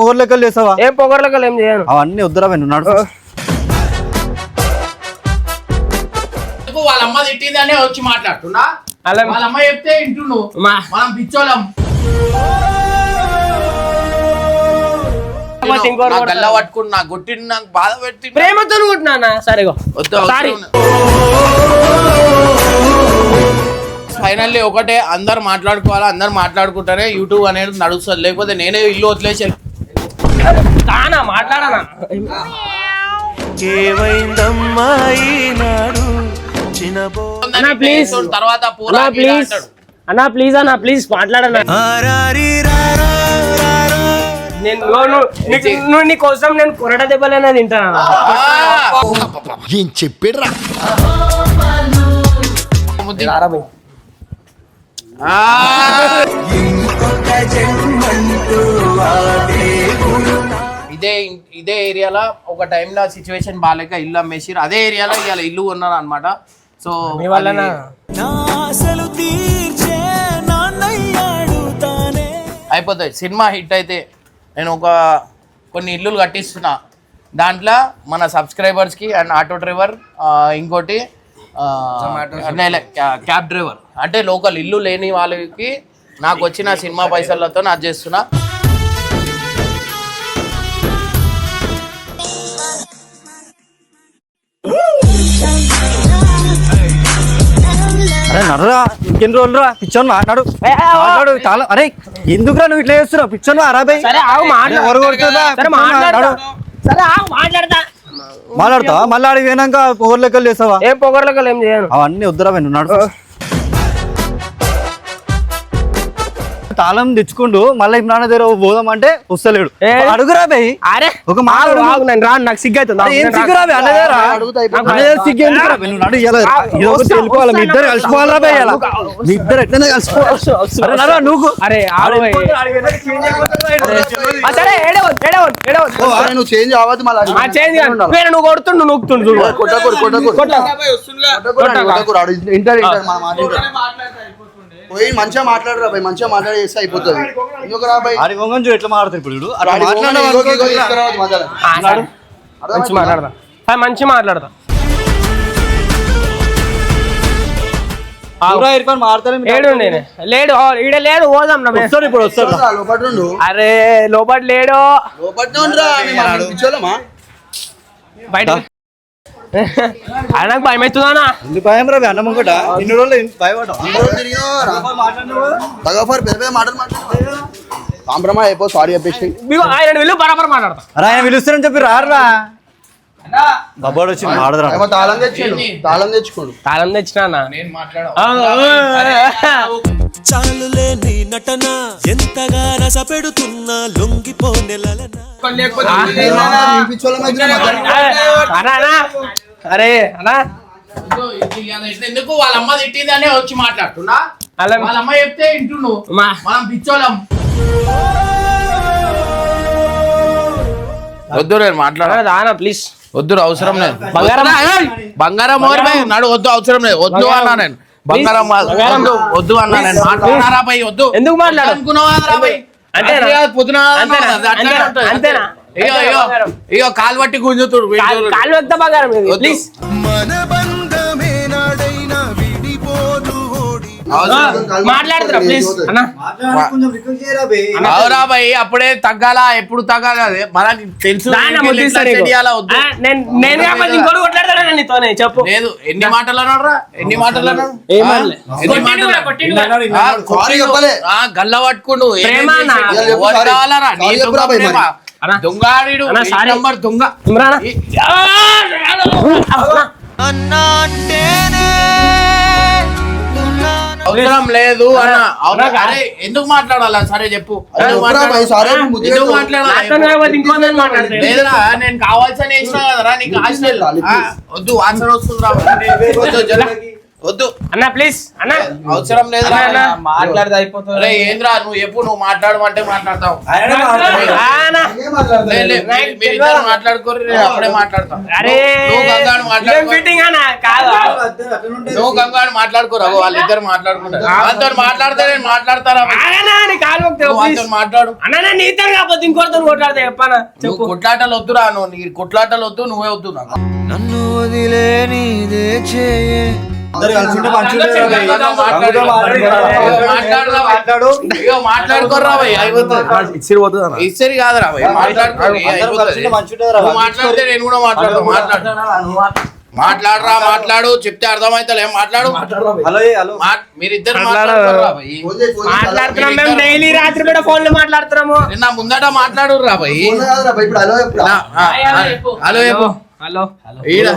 పొగర్ లెక్కలు చేసావా? ఏం పొగర్ లెక్కలు ఏం చేయను. అవన్నీ వద్దురా నడు. వాళ్ళ అమ్మ తిట్టిందనే వచ్చి మాట్లాడుతున్నా. వాళ్ళ అమ్మ చెప్తే ఇంటును మనం పిచ్చోళ్ళం. గల్లా పట్టుకుని నా కొట్టింది, నాకు బాధ పెట్టి ప్రేమతో కొట్టినా. సరేగో ఫైనల్లీ ఒకటే, అందరు మాట్లాడుకోవాలా, అందరు మాట్లాడుకుంటానే యూట్యూబ్ అనేది నడుస్తుంది. లేకపోతే నేనే ఇల్లు వదిలేసి మాట్లాడనా. తర్వాత అన్నా ప్లీజ్ అన్నా ప్లీజ్ మాట్లాడనా. నేను నీ కోసం నేను కొరట దెబ్బలైనా తింటాను. ఏం చెప్పాడురా? ఇదే ఏరియాలో ఒక టైంలో సిచ్యువేషన్ బాగాలేక ఇల్లు అమ్మేసిరు. అదే ఏరియాలో ఇవాళ ఇల్లు కొన్నారు అనమాట. సో మీ వల్ల అయిపోతుంది. సినిమా హిట్ అయితే నేను కొన్ని ఇల్లులు కట్టిస్తున్నా. దాంట్లో మన సబ్స్క్రైబర్స్కి అండ్ ఆటో డ్రైవర్, ఇంకోటి క్యాబ్ డ్రైవర్, అంటే లోకల్ ఇల్లు లేని వాళ్ళకి నాకు వచ్చిన సినిమా పైసలతో నాకు చేస్తున్నా. అరే నడరా, ఇంకెన్ని రోజులు రా పిచ్చోన్ మాట్లాడు. చాలా అరే ఎందుకురా నువ్వు ఇట్లా చేస్తున్నావు? పిచ్చోన్ అరాబాయ్ మాట్లాడతావా? మళ్ళీ ఆడికి పోయినాక పొగర్ లెక్కలు చేసావా? ఏం పొగర్ లెక్కలు ఏం చేయను. అవన్నీ వద్దురా నడు. తాళం తెచ్చుకుంటూ మళ్ళీ నాన్న దగ్గర పోదాం అంటే వస్తలేడు. అడుగురా బై. అరే ఒక మాట నేను రాను, నాకు సిగ్గుతుంది. ఏం సిగ్గురా బై? సిగ్గు ఎందుకురా బై? నువ్వు వెళ్ళిపోవాలి. మీ ఇద్దరు కలిసిపోవాలా బై? మీ ఇద్దరు ఎట్లనే కలిసిపోవాలి. నువ్వు అరే నువ్వు చేంజ్ అవ్వదు. మళ్ళీ నువ్వు కొడుతుండు నొక్కుతుండు. పోయి మంచిగా మాట్లాడరా బై, మంచిగా మాట్లాడి చేస్తే అయిపోతుంది. ఎందుకు రా బై? ఎట్లా మాట్లాడతారు ఇప్పుడు? మంచి మాట్లాడతా. లేడు ఈడ లేడు, పోదాం. ఇప్పుడు వస్తాడు. అరే లోపల లేడు, బయట నాకు భయం అవుతుందా? ఎందుకు భయం రా? అన్నం ఒకట ఇన్ని రోజులు కాంప్రమైజ్ అయిపో, సారీ చెప్పేసి ఆయన వీళ్ళు బరాబర్ మాట్లాడతా. అరే ఆయన పిలుస్తారని చెప్పి రారా. బబ్బాడు వచ్చి మాడదురా. తాళం తెచ్చుకోండు. తాళం తెచ్చినా నేను మాట్లాడా. చాలులే నీ నటన, ఎంతగా రస పెడుతున్నా లొంగిపోనెలనా. అరే అన్నా ఎందుకు వాళ్ళ అమ్మ తిట్టిందనే వచ్చి మాట్లాడుతున్నా. వాళ్ళ అమ్మ చెప్తే ఇంటును మనం పిచ్చోళ్ళం. వద్దు నేను మాట్లాడా ప్లీజ్. వద్దు అవసరం లేదు. బంగారం నడు వద్దు, అవసరం లేదు. వద్దు అన్నా నేను. బంగారం వద్దు అన్నా నేను. మాట్లాడారా బై? వద్దు. ఎందుకు మాట్లాడు అనుకున్నావా బై? అంతేనా? ఇగో కాలు పట్టి గుంజుతుడు. కాలు వద్ద బంగారం ప్లీజ్. మాట్లాడుతున్నా ప్లీజ్ అన్నా. అవురా బై? అప్పుడే తగ్గాల, ఎప్పుడు తగ్గాలి మనకి తెలుసు. చెప్పు. లేదు ఎన్ని మాటలు అన్నాడురా? ఎన్ని మాటలు అన్నాడు? గల్ల పట్టుకుండు. దొంగాడు దొంగ అవసరం లేదు అన్న. అరే ఎందుకు మాట్లాడాలా? సరే చెప్పు. ఎందుకు మాట్లాడాలి? లేదురా నేను కావాల్సిన వేసినా కదరా. నీకు హాస్టల్ వద్దు, వాసన వస్తుంది రా. వద్దు అన్న ప్లీజ్ అన్న అవసరం లేదు మాట్లాడితే అయిపోతుంది. అరే ఏంద్రా నువ్వు ఎప్పుడు నువ్వు మాట్లాడమంటే మాట్లాడతావు మీరిద్దరు మాట్లాడుకోరు నేను అప్పుడే మాట్లాడతాను. అరే నువ్వు గంగాడు మాట్లాడుకో మీటింగ్ అన్న కాదు నువ్వు గంగాడు మాట్లాడుకోరు వాళ్ళిద్దరు మాట్లాడుకుంటారు. వాళ్ళతో మాట్లాడితే నేను మాట్లాడతారా వాళ్ళతో మాట్లాడు అన్న నీతో కాకపోతే ఇంకోటితో కొట్లాడతా చెప్పానా నువ్వు కొట్లాటలు వద్దురా నువ్వు నీ కొట్లాటలు వద్దు నువ్వే వద్దు నాకు నన్ను వదిలే నీదే చేయే అందరు కలిసి ఉంటే మంచిగా మాట్లాడుకోర్రా భయ్ అయిపోతుంది ఇచ్చరి కాదురా భయ్ మాట్లాడితే నేను కూడా మాట్లాడరా మాట్లాడు చెప్తే అర్థమైతలే మాట్లాడు మీరిద్దరు మాట్లాడుతున్నాం మేము డైలీ రాత్రి కూడా ఫోన్ లో మాట్లాడుతున్నాము నా ముందట మాట్లాడు రా భయ్ హలో చెప్పు హలో ఈడ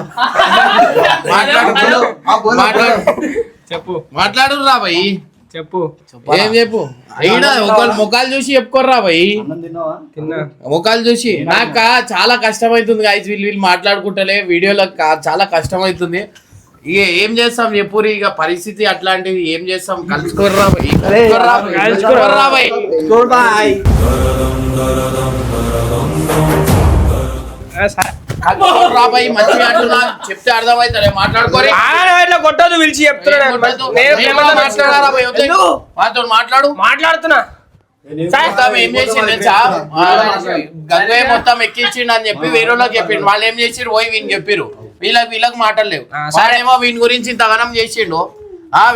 చెప్పు మాట్లాడు రా భయ్ చెప్పు ఏం చెప్పు ఈడ ఒకళ్ళు ముఖాలు చూసి చెప్పుకోర్రా భయ్ తిన్నా ముఖాలు చూసి నాకు చాలా కష్టమైతుంది గాయస్ వీళ్ళు మాట్లాడుకుంటలే వీడియోలో చాలా కష్టమైతుంది ఇక ఏం చేస్తాం చెప్పురి ఇక పరిస్థితి అట్లాంటివి ఏం చేస్తాం కలుసుకోర్రా భయ్ కలుసుకోర్రా భయ్ రాబాయి మంచిగా అంటున్నా చెప్తే అర్థమైతే మాట్లాడుకోరి కొట్టదు పిలిచి చెప్తున్నాడు మాట్లాడు మాట్లాడుతున్నా ఏం చేసిండు గంగయ్య మొత్తం ఎక్కించిండు అని చెప్పి వేరే వాళ్ళకి చెప్పిండు వాళ్ళు ఏం చేసిండు పోయి వీని చెప్పిరు వీళ్ళకి మాటలు లేవు వాడేమో వీని గురించి ఇంతగానం చేసిండు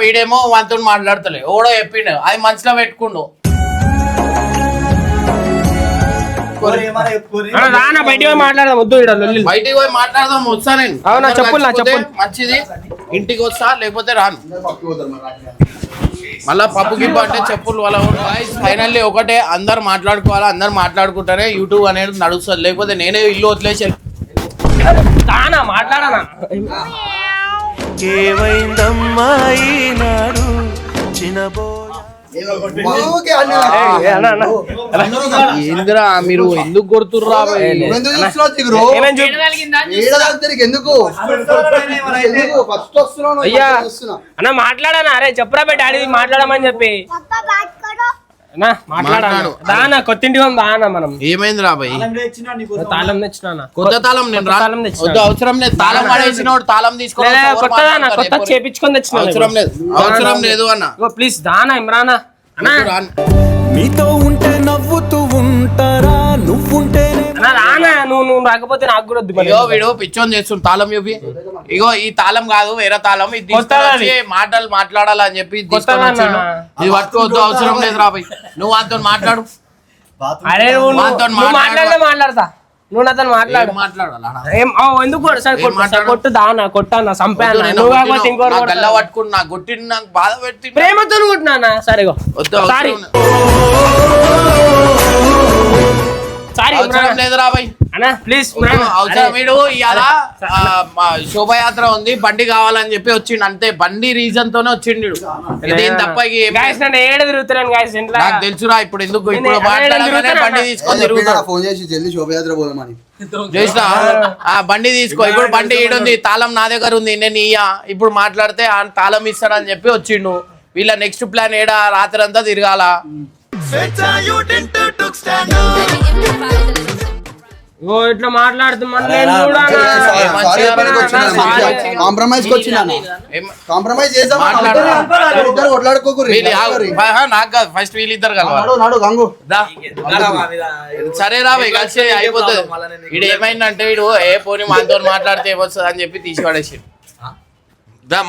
వీడేమో వానితో మాట్లాడతలే ఓడో చెప్పిండు అది మనసులో పెట్టుకుండు బయటికి పోయి మాట్లాడదాం వద్దు బయటికి పోయి మాట్లాడదాం వస్తా నేను అవునా చెప్పు మంచిది ఇంటికి వస్తా లేకపోతే రాను మళ్ళా పప్పు గిప్పు అంటే చెప్పులు వాళ్ళ ఫైనల్లీ ఒకటే అందరు మాట్లాడుకోవాలా అందరు మాట్లాడుకుంటారే యూట్యూబ్ అనేది నడుస్తుంది లేకపోతే నేనే ఇల్లు వదిలేసి మాట్లాడనా ఏమైందమ్మాయి నాడు చిన్నబో ఏందిరా మీరు ఎందుకు కొడుతుర్రా ఎందుకు అన్న మాట్లాడానా అరే చెప్పురా బయట డాడీ మాట్లాడమని చెప్పి మాట్లాడాను దానా కొత్తింటి దానా మనం ఏమైందిరా భయ్ తాళం తెచ్చినా కొత్త తాళం నేను అవసరం లేదు తాళం పడేసిన తాళం తీసుకోవాలి కొత్త కొత్త చేపించుకొని తెచ్చిన అవసరం లేదు అన్న ప్లీజ్ దానా ఇమ్రానా నీతో ఉంటే నవ్వుతూ ఉంటారా నువ్వుంటే రానా నువ్వు రాకపోతే నాకు కూడా ఇగో వీడు పిచ్చోని చేస్తుండు తాళం చెప్పి ఇగో ఈ తాళం కాదు వేరే తాళం ఇది మాటలు మాట్లాడాలని చెప్పి ఇది పట్టుకోవద్దు అవసరం లేదు రాబోయ్ నువ్వు అంతో మాట్లాడు అరే మాట్లాడతా నువ్వు నాతో మాట్లాడాలా ఎందుకు కొట్టు దానా కొట్టానా సంపానా నువ్వు కాకపోతే ఇంకో గల్ల పట్టుకుని నా కొట్టిన నాకు బాధ పెట్టి ప్రేమతో కొట్టినా సరేగో సారీ అవసరం లేదు రాబాయ్ అన్నా ప్లీజ్ అవసరం వీడు ఇవాళ శోభయాత్ర ఉంది బండి కావాలని చెప్పి వచ్చిండు అంతే బండి రీజన్ తోనే వచ్చిండు ఇదేం తప్ప ఏడు తిరుగుతున్నాను నాకు తెలుసురా ఇప్పుడు ఎందుకు ఇప్పుడు మాట్లాడగానే బండి తీసుకొని తిరుగుతాడు ఫోన్ చేసి జల్దీ శోభయాత్ర పోదామని చేసినా బండి తీసుకో ఇప్పుడు బండి ఈడుంది తాళం నా దగ్గర ఉంది నేను ఇయ్యా ఇప్పుడు మాట్లాడితే తాళం ఇస్తాడని చెప్పి వచ్చిండు వీళ్ళ నెక్స్ట్ ప్లాన్ ఏడా రాత్రి అంతా తిరగాల ఇట్లా మాట్లాడుతున్నా కాంప్రమైజ్ కాంప్రమైజ్ చేద్దాం నాకు ఫస్ట్ వీళ్ళిద్దరు సరే రాబోయ్ కలిసి అయిపోతుంది వీడు ఏమైందంటే వీడు ఏ పోనీ మనతో మాట్లాడితే ఏమొస్తుంది అని చెప్పి తీసి పడేసి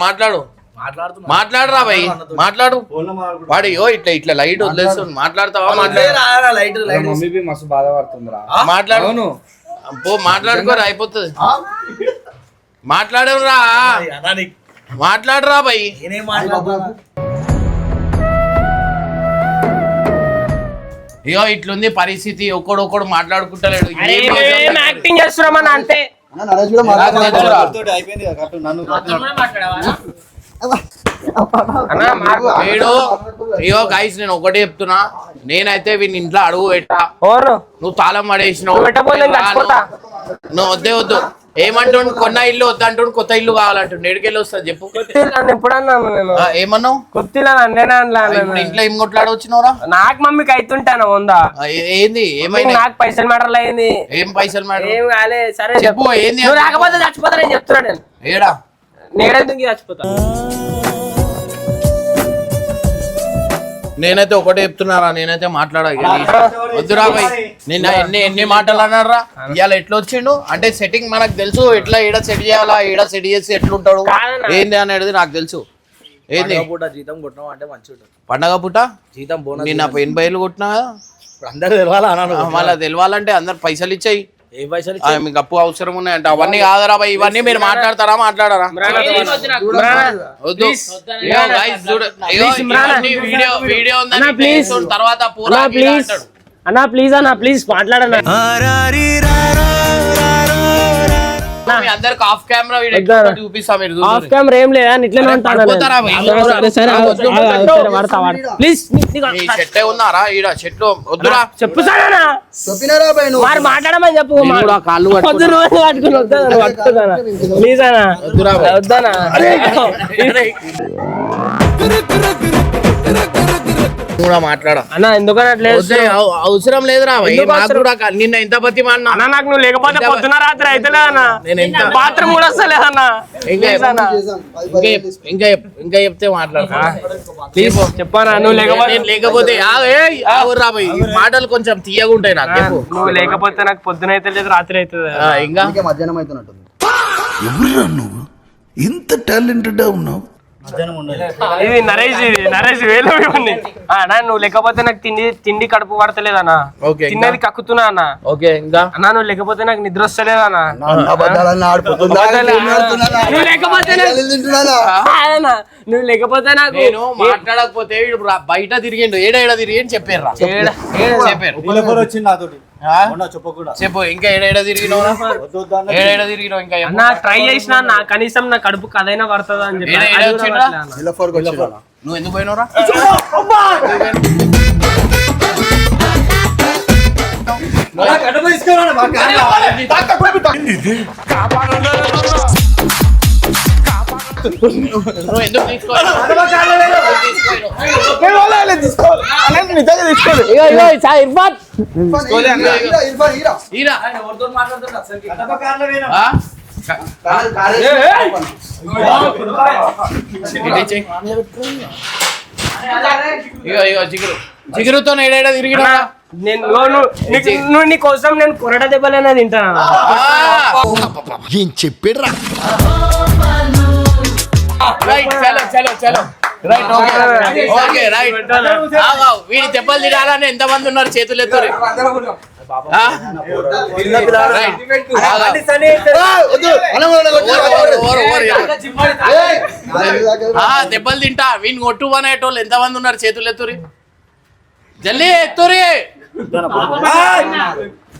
మాట్లాడు మాట్లాడరా భయ్ మాట్లాడు వాడు ఇట్లా ఇట్లా లైట్ వదిలేస్తుంది మాట్లాడతావా మాట్లాడు పో మాట్లాడుకోరా అయిపోతుంది మాట్లాడరా మాట్లాడరా భయ్ ఇగో ఇట్లుంది పరిస్థితి ఒక్కడొక్కడు మాట్లాడుకుంటలేడు యాక్టింగ్ చేస్తున్నామని అంతే ఇగో గైస్ నేను ఒకటే చెప్తున్నా నేనైతే వీని ఇంట్లో అడుగు పెట్టా నువ్వు తాళం పడేసినావు నువ్వు వద్దే వద్దు ఏమంటుండు కొన్న ఇల్లు వద్దంటుండు కొత్త ఇల్లు కావాలంటుండు ఎడికెళ్ళి వస్తుంది చెప్పు ఎప్పుడన్నా నేను ఏమన్నావు కొత్తిలా ఇప్పుడు ఇంట్లో ఏం కొట్లాడి వచ్చినవరా నాకు మమ్మీకి అవుతుంటాను ఉందా ఏంది ఏమైంది నాకు పైసలు మ్యాటర్ అయింది ఏం పైసలు మేడం ఏం కాలే సరే చెప్పు ఏంది నువ్వు రాకపోతే చచ్చిపోతా నేను చెప్తున్నా నేను ఏడా నేడెందుకు చచ్చిపోతా నేనైతే ఒకటే చెప్తున్నారా నేనైతే మాట్లాడా వద్దురా భయ్ నిన్న ఎన్ని మాటలు అన్నారా ఇవాళ ఎట్లా వచ్చిండు అంటే సెట్టింగ్ మనకు తెలుసు ఎట్లా ఈడ సెట్ చేయాలా ఈడ సెట్ చేసి ఎట్లుంటాడు ఏంది అనేది నాకు తెలుసు ఏంది జీతం కొట్టినాం అంటే మంచిగా పండగ పుట్ట జీతం బోనస్ నిన్న 80,000 కొట్టినా కదా అందరు తెలవాలా అన్నాను మళ్ళీ తెలవాలంటే అందరు పైసలు ఇచ్చాయి ఏ పైసలు మీకు అప్పు అవసరం ఉన్నాయంటే అవన్నీ కాదరా భయ్ ఇవన్నీ మీరు మాట్లాడతారా మాట్లాడారా వద్దు ఇగో guys చూడు ఇగో ఇవన్నీ వీడియో ఉందని ప్లీజ్ తర్వాత పూరా ప్లీజ్ అన్నా ప్లీజ్ అన్నా ప్లీజ్ మాట్లాడన్నా మీ అందరికి ఆఫ్ కెమెరా చూపిస్తా మీరు ఆఫ్ కెమెరా ఏం లేదా ఇట్లనే ఉంటాను ప్లీజ్ మీ చెట్టే ఉన్నారా ఈడ చెట్లు వద్దురా చెప్పు సార్ చెప్పినారా భయ్ నువ్వు వారు మాట్లాడమని చెప్పు కాళ్ళు పొద్దు రోజు పట్టుకుని వద్దానా ప్లీజ్ అన్నా వద్దానా కూడా మాట్లాడా అన్నా ఎందుకనట్లేదు అవసరం లేదురా భయ్ నాకు కూడా నిన్న ఎంత పత్తి మాడినా అన్నా నాకు నువ్వు లేకపోతే పొద్దున రాత్రి అయితే లేదన్నా నేను ఎంత బాత్రూమ్ కూడా వస్తలేదన్నా ఇంకా చెప్తే మాట్లాడతా చెప్పానా నువ్వు లేకపోతే నేను లేకపోతే రా భయ్ మాటలు కొంచెం తీయగా ఉంటాయి నాకు చెప్పు నువ్వు లేకపోతే నాకు పొద్దున అయితే లేదు రాత్రి అవుతుంది ఇంకా మధ్యాహ్నం అవుతున్నట్టుంది ఎవరురా నువ్వు ఇంత టాలెంటెడ్ ఉన్నావు ఇది నరేష్ వేలు ఉంది అన్నా నువ్వు లేకపోతే నాకు తిండి కడుపు పడతలేదన్నా తిన్నది కక్కుతున్నా అన్న ఓకే ఇంకా అన్నా నువ్వు లేకపోతే నాకు నిద్ర వస్తలేదన్నా నువ్వు లేకపోతే నాకు నేను మాట్లాడకపోతే బయట తిరిగిండు ఏడ తిరిగి చెప్పారు చెప్పు ఇంకా ఏడ తిరిగినావు ఇంకా అన్నా ట్రై చేసినా నా కనీసం నా కడుపు కదైనా పడుతుందా అని చెప్పి నువ్వు ఎందుకు పోయినవురా నువ్వు ఎందుకు చిగురుతో ఏడా తిరిగినా నువ్వు నీ కోసం నేను కొరట దెబ్బలైనా తింటాను ఏం చెప్పాడురా వీడి దెబ్బలు తినాలని ఎంత మంది ఉన్నారు చేతులు ఎత్తారు దెబ్బలు తింటా వీని కొట్టు అనేటోళ్ళు ఎంత మంది ఉన్నారు చేతులు ఎత్తురి జల్లి ఎత్తురి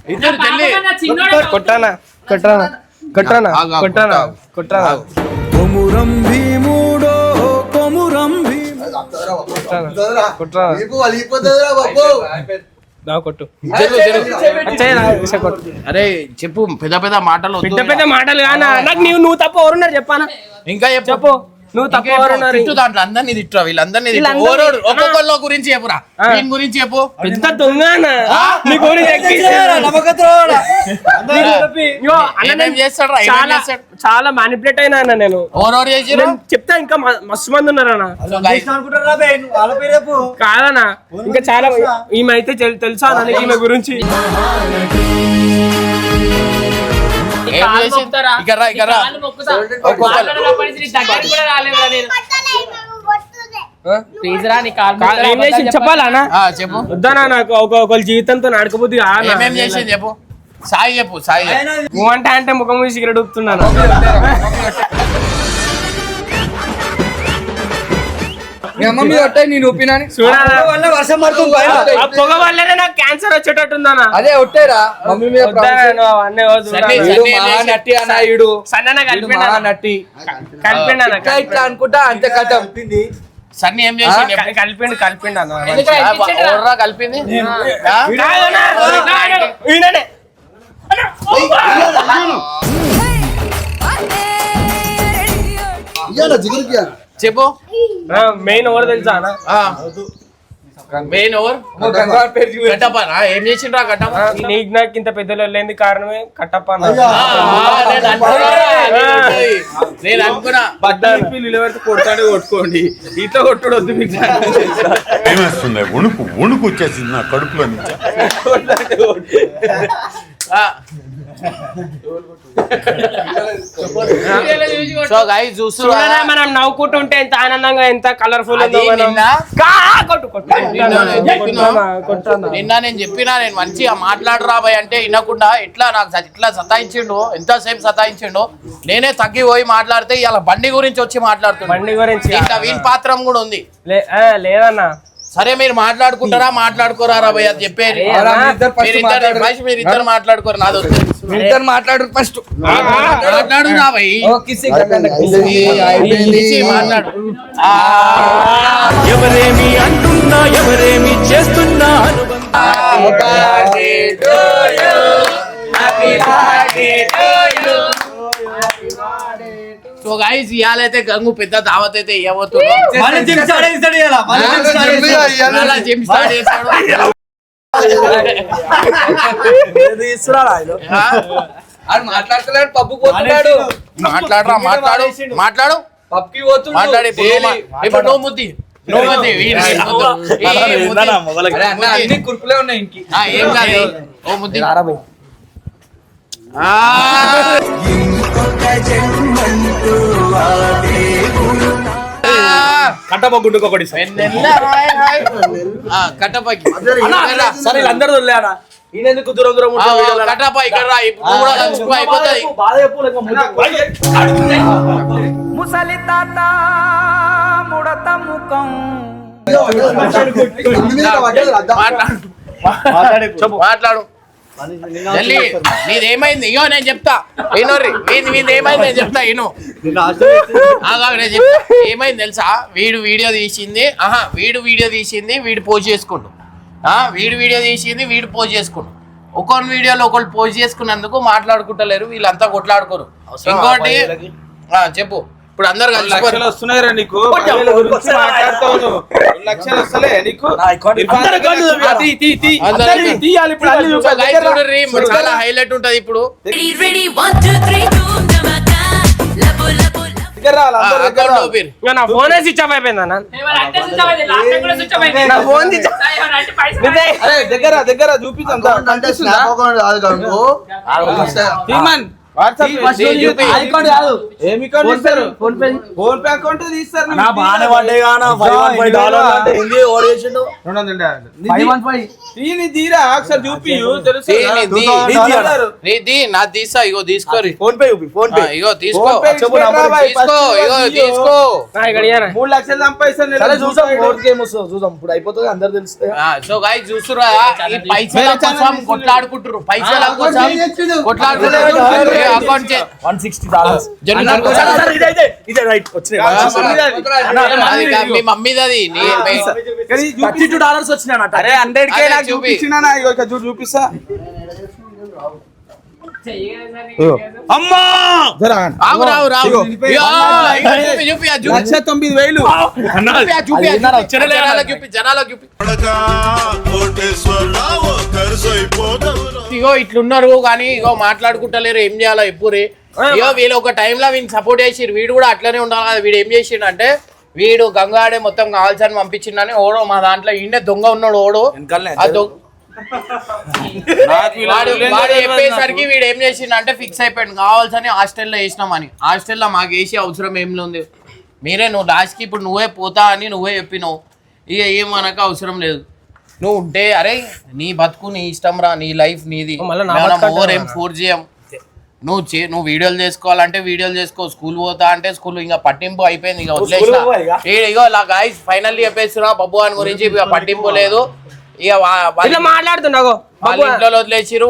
ఇద్దరు జల్లి కొట్టానా కొమురం భీముడో కొమురం కొట్టు అరే చెప్పు పెద్ద మాటలు పెద్ద మాటలు కానా నాకు నువ్వు తప్ప ఎవరున్నారు చెప్పానా ఇంకా చెప్పు నువ్వు తప్ప ఎవరున్నారు దాంట్లో అందరినీ తిట్టరా వీళ్ళందరినీ ఒక్కొక్కళ్ళ గురించి చెప్పురా దీని గురించి చెప్పు పెద్ద దొంగ చాలా మానిపులేట్ అయినా అన్న నేను చెప్తా ఇంకా మస్తు మంది ఉన్నారన్నా కాదన్నా ఇంకా చాలా ఈమె అయితే తెలుసా అన్న ఈమె గురించి చెప్పాలా చెప్పు వద్దానా నాకు ఒకళ్ళ జీవితంతో నడకపోతే ఏమేం చేసి చెప్పు సాయి చెప్పు సాయి నువ్వు అంటే ముఖం మూసి సిగరెట్ ఊపుతున్నాను పొగ వల్లనే నాకు క్యాన్సర్ వచ్చేటట్టుందన్నా అదే ఒట్టేరా మమ్మీ మీద ఇట్లా అనుకుంటా అంతే కథం సన్నీ ఏం చేసి కలిపిండు అన్న కలిపింది జిగురుకి ఇయ్యాలి. చెప్పు మెయిన్ ఎవరు తెలుసా అన్న? మెయిన్ ఓవర్ కట్టప్పనా ఏం చేసిండ్రా కట్టప్ప నీకు నాకు ఇంత పెద్దలు వెళ్ళేంది కారణమే కట్టప్ప అన్న. నేను అనుకున్నా కొడతాడే కొట్టుకోండి ఇట్లా కొట్టుడు వద్దు మీకు. ఏమేస్తుంది వణుకు వణుకు వచ్చేసింది నా కడుపులో నుంచి. సో గైస్ చూస్తున్నా చూడరా మనం నవ్వుకుంటుంటే ఎంత ఆనందంగా ఎంత కలర్ఫుల్ నిన్న నేను చెప్పినా నేను మంచిగా మాట్లాడరా బాయ్ అంటే వినకుండా ఇట్లా నాకు ఇట్లా సతాయించిండు ఎంతసేపు సతాయించిండు నేనే తగ్గిపోయి మాట్లాడితే ఇలా బండి గురించి వచ్చి మాట్లాడుతున్నా బండి గురించి ఇంకా వీని పాత్రం కూడా ఉంది లేదన్నా సరే మీరు మాట్లాడుకుంటారా మాట్లాడుకోరా బాయ్ అది చెప్పేది మీరిద్దరు మాట్లాడుకోరు నాది మాట్లాడు ఫస్ట్ మాట్లాడు నా బాయ్ మాట్లాడు ఎవరేమి అంటున్నా ఎవరేమి చేస్తున్నా సో గైస్ ఇయాలైతే గంగు పెద్ద దావత్ అయితే ఇవ్వబోతున్నాడు జిమ్ స్టార్ట్ చేశాడు మాట్లాడతలేడు పబ్బు పోతున్నాడు. మాట్లాడరా మాట్లాడు మాట్లాడు పబ్కి పోతున్నాడు. మాట్లాడి ఇప్పుడు నువ్వు ముద్ది అన్ని కుర్పులే ఉన్నాయి ఇంకి. ఏం కాదు ఓ ముద్ది కట్టబొగ్గుండుకు ఒకటి కట్టపకి సరే అందరూ వదిలేనా ఈయనెందుకు దూరం దూరం కట్టప ఇక్కడ రా ఇప్పుడు కూడా కలిసిపో అయిపోతుంది ముసలి తాత ముడత ముఖం మాట్లాడు జల్లి నీదేమైంది ఇగో నేను చెప్తా ఏనోర్రి నీదేమైంది నేను చెప్తా నేను చెప్తా ఏమైంది తెలుసా వీడు వీడియో తీసింది వీడు పోస్ట్ చేసుకుంటు వీడు వీడియో తీసింది వీడు పోస్ట్ చేసుకుంటు ఒకరి వీడియోలో ఒకళ్ళు పోస్ట్ చేసుకున్నందుకు మాట్లాడుకుంటలేరు వీళ్ళంతా కొట్లాడుకోరు ఇంకోటి చెప్పు ఇప్పుడు అందరు లక్షలు వస్తున్నాయిరా నీకు లక్షలు వస్తలే నీకు చాలా హైలైట్ ఉంటది ఇప్పుడు నా ఫోన్ స్విచ్ ఆఫ్ అయిపోయింది అన్న నా ఫోన్ దగ్గర దగ్గర చూపించాం ఫోన్ పే అకౌంట్ తీస్తారు తీరా ఒకసారి చూపి నా తీసా ఇగో తీసుకోరి ఫోన్ పే ఇగో తీసుకో తీసుకో 3 లక్షలు సంపాదిస్తాను చూద్దాం ఇప్పుడు అయిపోతుంది అందరు తెలుస్తాయి సో గైస్ చూస్తురా ఈ పైసల కోసం కొట్లాడుకుంటారు పైసల కోసం కొట్లాడుకుంటారు అకౌంట్ $160 మీ మమ్మీది అది $32 వచ్చినాయట అరే 100K నాకు చూపించినా చూపిస్తా అమ్మా ఇగో ఇట్లున్నారు కానీ ఇగో మాట్లాడుకుంటలేరు ఏం చేయాలో ఎప్పుడే ఇగో వీళ్ళు ఒక టైంలో వీడిని సపోర్ట్ చేసిరు వీడు కూడా అట్లనే ఉండాలి కదా వీడు ఏం చేసిండు అంటే వీడు గంగాడే మొత్తం కావాల్సని పంపించిండని ఓడో మా దాంట్లో ఈయన దొంగ ఉన్నాడు ఓడో వాడు చెప్పేసరికి వీడు ఏం చేసిండు అంటే ఫిక్స్ అయిపోయాడు కావాల్సని హాస్టల్లో వేసినామని హాస్టల్లో మాకు వేసి అవసరం ఏం ఉంది మీరే నువ్వు లాస్ట్కి ఇప్పుడు నువ్వే పోతా అని నువ్వే చెప్పినావు ఇక ఏమనక అవసరం లేదు నువ్వు ఉంటే అరే నీ బతుకు నీ ఇష్టం రా నీ లైఫ్ నీది ఓవరేం ఫోర్స్ చేయం నువ్వు వీడియోలు చేసుకోవాలంటే వీడియోలు చేసుకో స్కూల్ పోతా అంటే స్కూల్ ఇంకా పట్టింపు అయిపోయింది ఇక వదిలేసిన ఇగో ఇలా గాయస్ ఫైనల్ చెప్పేస్తున్నా బబ్బు అని గురించి ఇక పట్టింపు లేదు ఇక మాట్లాడుతున్నా వాళ్ళ ఇంట్లో వదిలేసిరు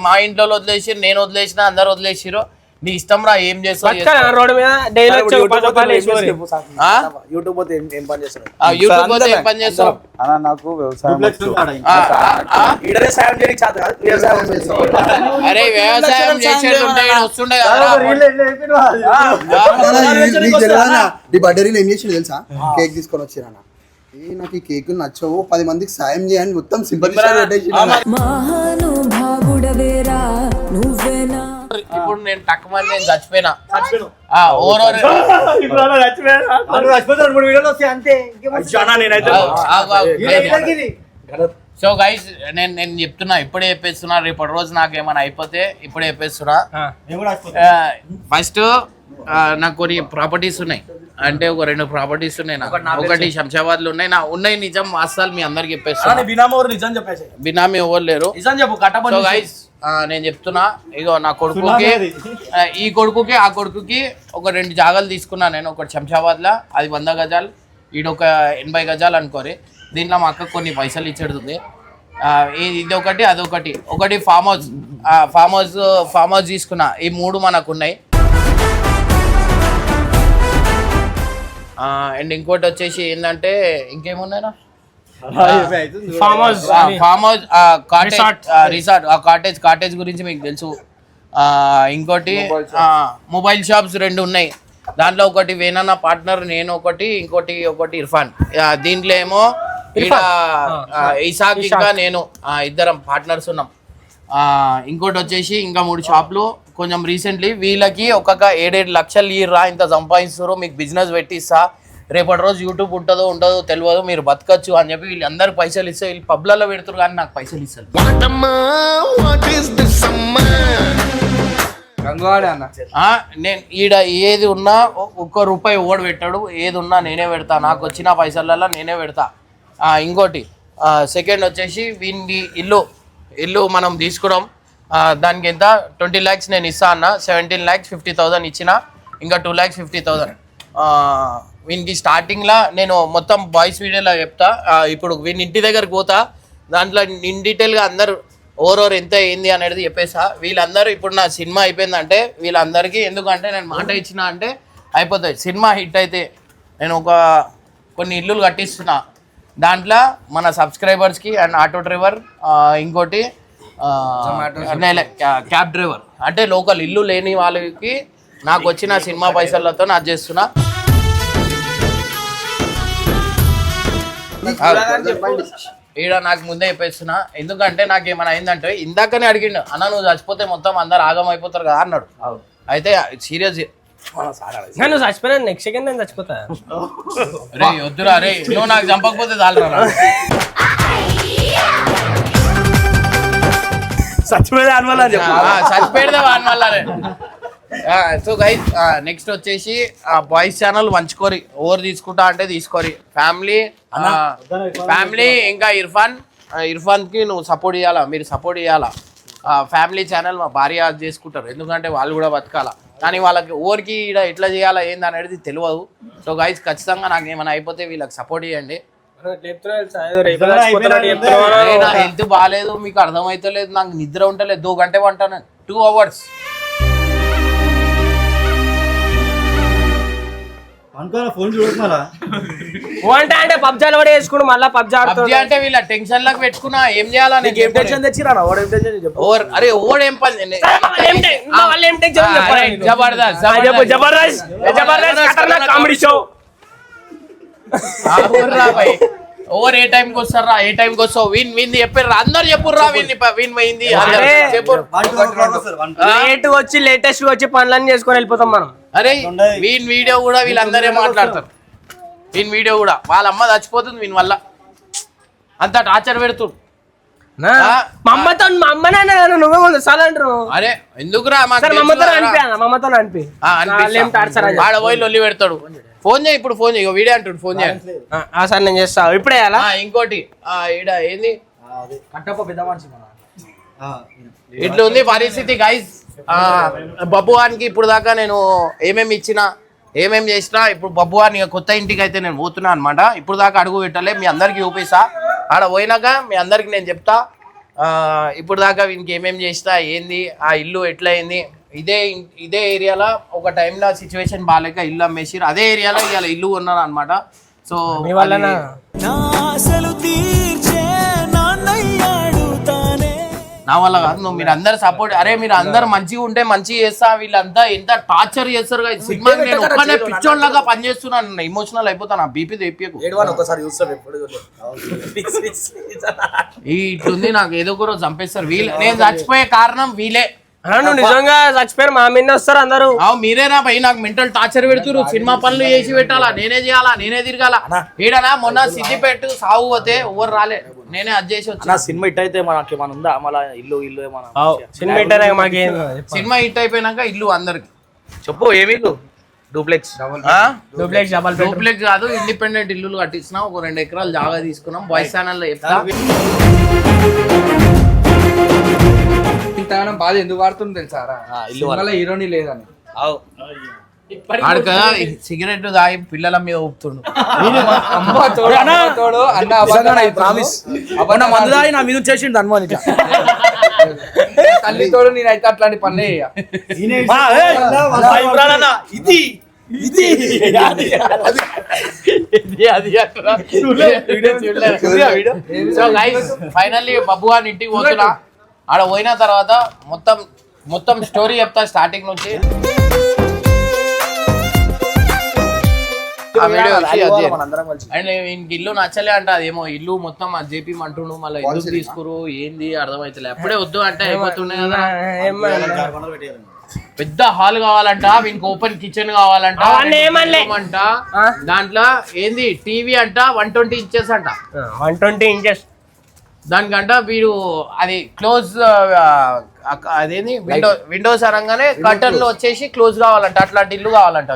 మా ఇంట్లో వదిలేసిరు నేను వదిలేసిన అందరు వదిలేసిరు నీ ఇష్టం రా, ఏం చేస్తావు బతకాలి రోడ్డు మీద డైలీ వచ్చి యూట్యూబ్ పోతే ఏం పని చేస్తున్నాడు? యూట్యూబ్ పోతే ఏం పని చేస్తావు? అన్న నాకు వ్యవసాయం వచ్చు. ఈడనే సాయం చేయడానికి చేత కాదు, వ్యవసాయం చేస్తాం. అరే వ్యవసాయం చేసేది ఉంటే ఈడ వస్తుండే కదా. నీకు తెలియదా? నీ బర్త్డే రీల్ ఏం చేసిండు తెలుసా? కేక్ తీసుకొని వచ్చిరా, నాకు ఈ కేక్ నచ్చవు, 10 మందికి సాయం చేయని మొత్తం సింపుల్ మహానుభావుడవేరా నువ్వేనా. ఇప్పుడు నేను తక్కువని నేను చచ్చిపోయినా. సో గైస్ నేను చెప్తున్నా, ఇప్పుడే చెప్పేస్తున్నా, రేపటి రోజు నాకు ఏమైనా అయిపోతే ఇప్పుడే చెప్పేస్తున్నా. ఫస్ట్ నాకు కొన్ని ప్రాపర్టీస్ ఉన్నాయి, అంటే ఒక 2 ప్రాపర్టీస్ ఉన్నాయి నాకు. ఒకటి శంషాబాద్ లో ఉన్నాయి నిజం వాస్తవాలు మీ అందరికి చెప్పేస్తున్నా. బినామీ ఎవరు లేరు. సో గైస్ నేను చెప్తున్నా, ఇగో నా కొడుకుకి, ఈ కొడుకుకి ఆ కొడుకుకి ఒక 2 జాగాలు తీసుకున్నా నేను. ఒకటి శంషాబాద్ లా, అది 100 గజాలు, ఈడొక 80 గజాలు అనుకోరి. దీంట్లో మా అక్క కొన్ని పైసలు ఇచ్చేడుతుంది. ఇది ఒకటి అదొకటి. ఒకటి ఫామ్ హౌస్ తీసుకున్నా. ఈ 3 మనకు ఉన్నాయి. అండ్ ఇంకోటి వచ్చేసి ఏంటంటే ఇంకేమున్నాయినా, ఫామ్ హౌస్ కాటేజ్ గురించి మీకు తెలుసు. ఇంకోటి మొబైల్ షాప్స్ 2 ఉన్నాయి. దాంట్లో ఒకటి వేనన్న పార్ట్నర్, నేను ఒకటి, ఇంకోటి ఇర్ఫాన్. దీంట్లో ఏమో ఇసాక్ ఇంకా నేను ఇద్దరం పార్ట్నర్స్ ఉన్నాం. ఇంకోటి వచ్చేసి ఇంకా 3 షాపులు. కొంచెం రీసెంట్లీ వీళ్ళకి ఒక్కొక్క 7-7 లక్షలు ఇర్రా, ఇంత సంపాదిస్తారు, మీకు బిజినెస్ పెట్టిస్తా, రేపటి రోజు యూట్యూబ్ ఉంటుందో ఉండదో తెలియదు, మీరు బతకచ్చు అని చెప్పి వీళ్ళందరికి పైసలు ఇస్తే వీళ్ళు పబ్లలో పెడతారు కానీ నాకు పైసలు ఇస్తారు. నేను ఈడ ఏది ఉన్నా ₹1 ఓడి పెట్టాడు, ఏది ఉన్నా నేనే పెడతా, నాకు వచ్చిన పైసలలో నేనే పెడతా. ఇంకోటి సెకండ్ వచ్చేసి వీడి ఇల్లు మనం తీసుకోవడం, దానికి ఎంత 20 lakhs నేను ఇస్తా అన్న. 17,50,000 ఇచ్చిన, ఇంకా 2,50,000. వీనికి స్టార్టింగ్లో నేను మొత్తం బాయ్స్ వీడియోలో చెప్తా. ఇప్పుడు వీని ఇంటి దగ్గరకు పోతా, దాంట్లో ఇన్ డీటెయిల్గా అందరు ఓవర్ ఎంత ఏంది అనేది చెప్పేసా. వీళ్ళందరూ ఇప్పుడు నా సినిమా అయిపోయిందంటే వీళ్ళందరికీ, ఎందుకంటే నేను మాట ఇచ్చిన అంటే అయిపోతుంది. సినిమా హిట్ అయితే నేను కొన్ని ఇల్లులు కట్టిస్తున్నా. దాంట్లో మన సబ్స్క్రైబర్స్కి అండ్ ఆటో డ్రైవర్, ఇంకోటి క్యాబ్ డ్రైవర్, అంటే లోకల్ ఇల్లు లేని వాళ్ళకి నాకు వచ్చిన సినిమా పైసలతో నాకు చేస్తున్నా. ఈడ నాకు ముందే చెప్పేస్తున్నా, ఎందుకంటే నాకు ఏమైనా అయిందంటే ఇందాకనే అడిగిండు, అన్న నువ్వు చచ్చిపోతే మొత్తం అందరు ఆగం అయిపోతారు కదా అన్నాడు. అయితే సీరియస్ నేను చచ్చిపోయినా నెక్స్ట్ సెకండ్ నేను చచ్చిపోతా. అరే వద్దురా, అరే నువ్వు నాకు చంపకపోతే చాలరా. చచ్చిపోయేదే వల్ల. సో గైస్ నెక్స్ట్ వచ్చేసి బాయ్స్ ఛానల్ మంచుకోరి, ఓవర్ తీసుకుంటా అంటే తీసుకోరి. ఫ్యామిలీ ఇంకా ఇర్ఫాన్కి నువ్వు సపోర్ట్ చేయాలా, మీరు సపోర్ట్ చేయాలా. ఫ్యామిలీ ఛానల్ మా భార్య చేసుకుంటారు, ఎందుకంటే వాళ్ళు కూడా బతకాల, కానీ వాళ్ళకి ఓవర్కి ఇక్కడ ఎట్లా చేయాలా ఏంది అనేది తెలియదు. సో గైస్ ఖచ్చితంగా నాకు ఏమైనా అయిపోతే వీళ్ళకి సపోర్ట్ చేయండి. హెల్త్ బాగాలేదు, మీకు అర్థమైతలేదు, నాకు నిద్ర ఉంటలేదు, 2 గంటలు వంటాను, 2 hours. అంటే పబ్జాలు కూడా వేసుకుని మళ్ళీ పబ్జీ అంటే వీళ్ళ టెన్షన్ లకు పెట్టుకున్నా ఏం చేయాలని అరే ఓడ్ ఏం పని కామెడీ షో ఓవర్ ఏ టైంకి వస్తారా, ఏ టైంకి వస్తావు, విన్ చెప్పారు అందరు చెప్పుర్రా, విన్ పోయింది లేట్ వచ్చి లేటెస్ట్ వచ్చి పనులన్నీ చేసుకొని వెళ్ళిపోతాం మనం. అరే వీన్ వీడియో కూడా వీళ్ళందరే మాట్లాడతారు. వీన్ వీడియో కూడా వాళ్ళ అమ్మ చచ్చిపోతుంది వీని వల్ల, అంత టార్చర్ పెడుతుంది. అరే ఎందుకురా ఆడ పోయి లొల్లి పెడతాడు. ఫోన్ చేయి, ఇప్పుడు ఫోన్ చేయి, వీడియో అంటాడు, ఫోన్ చేయాలి సార్ నేను చేస్తా ఇప్పుడే. ఇంకోటి ఈడ ఏంది ఇట్లా ఉంది పరిస్థితి గైస్. బబ్బువానికి ఇప్పుడు దాకా నేను ఏమేమి చేసినా, ఇప్పుడు బబ్బువాని కొత్త ఇంటికి అయితే నేను పోతున్నా అనమాట. ఇప్పుడు దాకా అడుగు పెట్టలే, మీ అందరికి చూపిస్తా. ఆడ పోయినాక మీ అందరికి నేను చెప్తా ఇప్పుడు దాకా వీనికి ఏమేమి చేస్తా, ఏంది ఆ ఇల్లు ఎట్లా అయింది, ఇదే ఏరియాలో ఒక టైంలో సిచ్యువేషన్ బాగాలేక ఇల్లు అమ్మేసిరు. అదే ఏరియాలో ఇవాళ ఇల్లు కొన్నాను అనమాట. సో మీ వల్లనా నా వల్ల కాదు. నువ్వు మీరు అందరు సపోర్ట్, అరే మీరు అందరు మంచిగా ఉంటే మంచిగా చేస్తా. వీళ్ళంతా ఎంత టార్చర్ చేస్తారు కదా సినిమా. నేను ఒక్కనే పిచ్చోళ్ళగా పనిచేస్తున్నాను, ఎమోషనల్ అయిపోతాను. నా బీపీ తెప్పియకు. ఈ ఇట్లుంది నాకు ఏదో ఒక రోజు చంపేస్తారు వీళ్ళు. నేను చచ్చిపోయే కారణం వీళ్ళే. నువ్వు నిజంగా చచ్చిపోయారు మా మీద వస్తారు అందరూ. మీరేనా భయ్ నాకు మెంటల్ టార్చర్ పెడుతురు. సినిమా పనులు చేసి పెట్టాలా, నేనే చేయాలా, నేనే తిరగాల. ఈడనా మొన్న సిద్దిపేట సాగు పోతే ఎవరు రాలే, నేనే అది చేసి వచ్చి. సినిమా హిట్ అయితే మనకి మన ఉందా మళ్ళీ ఇల్లు సినిమా హిట్ మాకేం సినిమా హిట్ అయిపోయినాక ఇల్లు అందరికి చెప్పు ఏమి డూప్లెక్స్ డూప్లెక్స్ కాదు, ఇండిపెండెంట్ ఇల్లులు కట్టించినా. ఒక 2 ఎకరాలు జాగా తీసుకున్నాం. బాయ్స్ ఛానల్లో చెప్తా. ఇంతగానం బాధ ఎందుకు వాడుతుంది తెలుసారా? ఇల్లు హీరోని లేదని. ఆడక సిగరెట్ తాగి పిల్లల మీద ఊపుతుండు. నా మీద చేసిండు అనుమాని తల్లి తోడు నేనైతే అట్లాంటి పనులే ఫైనల్లీ బబ్బు గారిని ఇంటికి పోతున్నా. ఆడ పోయిన తర్వాత మొత్తం స్టోరీ చెప్తా స్టార్టింగ్ నుంచి. అండ్ ఇల్లు నచ్చలే అంట. అదేమో ఇల్లు మొత్తం అది చెప్పి అంటుండు. మళ్ళీ ఎందుకు తీసుకురు ఏంది అర్థమైతలే. అప్పుడే వద్దు అంటే అయిపోతుండే కదా. పెద్ద హాల్ కావాలంట, వీనికి ఓపెన్ కిచెన్ కావాలంట. దాంట్లో ఏంది టీవీ అంట 120 ఇంచెస్ అంట. 120 ఇంచెస్. దానికంట వీడు అది క్లోజ్ అదేంది విండోస్ అనగానే కర్టన్లు వచ్చేసి క్లోజ్ కావాలంట. అట్లాంటి ఇల్లు కావాలంట.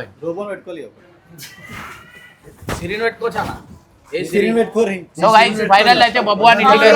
సో గైస్ ఫైనల్ అయితే బబ్బు అని ఇంటికి